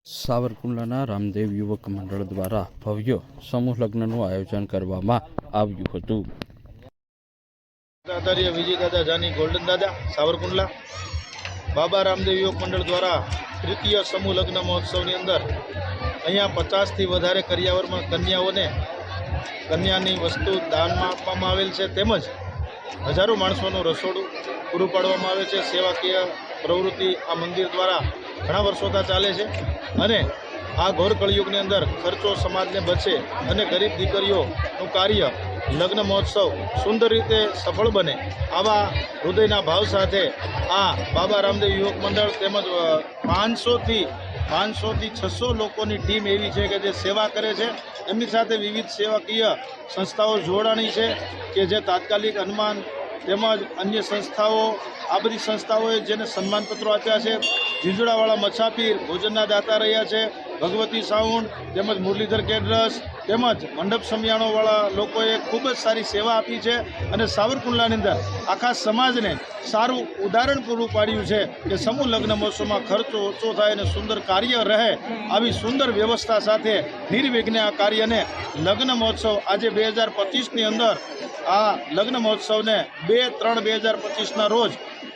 સાવરકુંડલાના રામદેવ યુવક મંડળ દ્વારા ભવ્ય સમૂહ લગ્નનું આયોજન કરવામાં આવ્યું હતું. આચાર્ય વિજય દાદા જાની ગોલ્ડન દાદા સાવરકુંડલા બાબા રામદેવ યુવક મંડળ દ્વારા તૃતીય સમૂહ લગ્ન મહોત્સવની અંદર અહીંયા 50થી વધારે કરિયાવરમાં કન્યાઓને કન્યાની વસ્તુ દાનમાં આપવામાં આવેલ છે. તેમજ હજારો માણસોનું રસોડું પૂરું પાડવામાં આવે છે. સેવાકીય પ્રવૃત્તિ આ મંદિર દ્વારા ઘણા વર્ષોથી ચાલે છે અને આ ઘોર કળયુગની અંદર ખર્ચો સમાજને બચે અને ગરીબ દીકરીઓનું કાર્ય લગ્ન મહોત્સવ સુંદર રીતે સફળ બને આવા હૃદયના ભાવ સાથે આ બાબા રામદેવ યુવક મંડળ તેમજ 500થી 600 લોકોની ટીમ એવી છે કે જે સેવા કરે છે. એમની સાથે વિવિધ સેવાકીય સંસ્થાઓ જોડાણી છે કે જે તાત્કાલિક અનુમાન તેમજ અન્ય સંસ્થાઓ આ બધી સંસ્થાઓએ જેને સન્માનપત્રો આપ્યા છે. ઝીંઝુડાવાળા મચ્છાપીર ભોજનના દાતા રહ્યા છે. ભગવતી સાઉન્ડ તેમજ મુરલીધર કેટરર્સ તેમજ મંડપ સમિયાણોવાળા લોકોએ ખૂબ જ સારી સેવા આપી છે અને સાવરકુંડલાની અંદર આખા સમાજને સારું ઉદાહરણ પૂરું પાડ્યું છે કે સમૂહ લગ્ન મહોત્સવમાં ખર્ચો ઓછો થાય અને સુંદર કાર્ય રહે આવી સુંદર વ્યવસ્થા સાથે નિર્વિઘ્ને આ કાર્યને લગ્ન મહોત્સવ આજે 2025ની અંદર આ લગ્ન મહોત્સવને 2/3/2025ના રોજ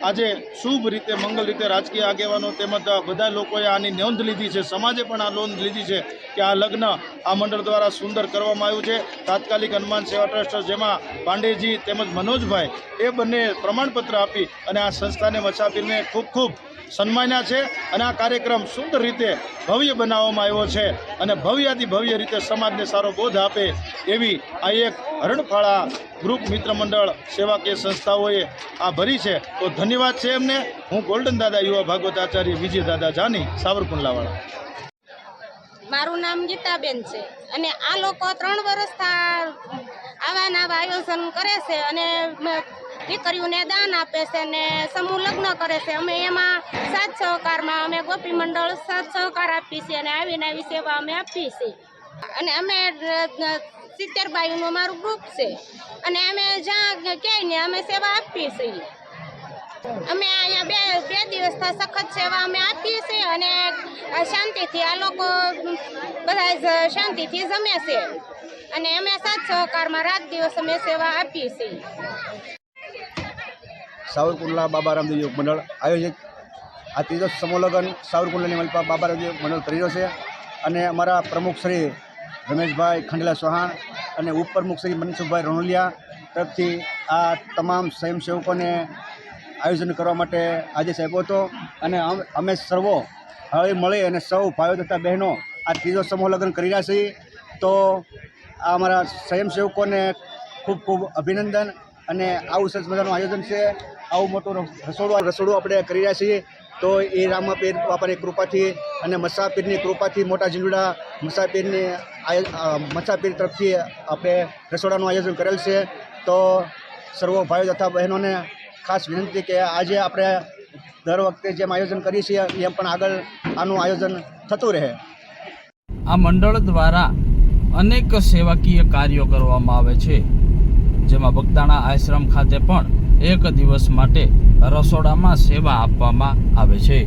આજે શુભ રીતે મંગલ રીતે રાજકીય આગેવાનો તેમજ બધા લોકોએ આની નોંધ લીધી છે. સમાજે પણ આ નોંધ લીધી છે કે આ લગ્ન આ મંડળ દ્વારા સુંદર કરવામાં આવ્યું છે. તાત્કાલિક હનુમાન સેવા ટ્રસ્ટ જેમાં પાંડેજી તેમજ મનોજભાઈ એ બંને પ્રમાણપત્ર આપી અને આ સંસ્થાને મચ્છાપીરને ખૂબ સન્માન્યા છે અને આ કાર્યક્રમ સુંદર રીતે ભવ્ય બનાવવામાં આવ્યો છે અને ભવ્યાથી ભવ્ય રીતે સમાજને સારો બોધ આપે એવી આ એક હરણફાળા ગ્રુપ મિત્ર મંડળ સેવાકીય સંસ્થાઓએ આ ભરી છે. તો ધન્યવાદ છે એમને. હું ગોલ્ડન દાદા યુવા ભાગવત આચાર્ય વિજય દાદા જાની સાવરકુંડલાવાળા. મારું નામ ગીતાબેન છે અને આ લોકો 3 વર્ષથી આવા આયોજન કરે છે અને દીકરીઓને દાન આપે છે અને સમૂહ લગ્ન કરે છે. અમે એમાં સાથ સહકારમાં અમે ગોપી મંડળ સાથ સહકાર આપીએ છીએ અને આવીને આવી સેવા અમે આપીએ છીએ અને અમે 70 બાઈનું અમારું ગ્રુપ છે અને અમે જ્યાં ક્યાંય ને અમે સેવા આપીએ છીએ. અમે અહીંયા બે દિવસથી સખત સેવા અમે આપીએ છીએ અને શાંતિથી આ લોકો બધા શાંતિથી જમે છે અને અમે સાથ સહકારમાં રાત દિવસ અમે સેવા આપીએ છીએ. સાવરકુંડલા બાબા રામદેવ યુવક મંડળ આયોજિત આ ત્રીજો સમૂહ લગ્ન સાવરકુંડલાની મલપા બાબા રામદેવ મંડળ કરી રહ્યો છે અને અમારા પ્રમુખ શ્રી રમેશભાઈ ખંડેલા ચૌહાણ અને ઉપપ્રમુખ શ્રી મનસુખભાઈ રણોલિયા તરફથી આ તમામ સ્વયંસેવકોને આયોજન કરવા માટે આદેશ આપ્યો હતો અને અમે સર્વો હળી મળી અને સૌ ભાઈઓ તથા બહેનો આ ત્રીજો સમૂહ લગ્ન કરી રહ્યા છીએ. તો આ અમારા સ્વયંસેવકોને ખૂબ અભિનંદન અને આવું સરસ મજાનું આયોજન છે. આવું મોટું રસોડું આપણે કરી રહ્યા છીએ. તો એ રામાપીર બાપાની કૃપાથી અને મચ્છાપીરની કૃપાથી મોટા ઝીંઝુડા મચ્છાપીર તરફથી આપણે રસોડાનું આયોજન કરેલ છે. તો સર્વ ભાઈઓ તથા બહેનોને ખાસ વિનંતી કે આજે આપણે દર વખતે જેમ આયોજન કરીએ છીએ એમ પણ આગળ આનું આયોજન થતું રહે. આ મંડળ દ્વારા અનેક સેવાકીય કાર્યો કરવામાં આવે છે, જેમાં બગદાણા આશ્રમ ખાતે પણ 1 દિવસ માટે રસોડામાં સેવા આપવામાં આવે છે.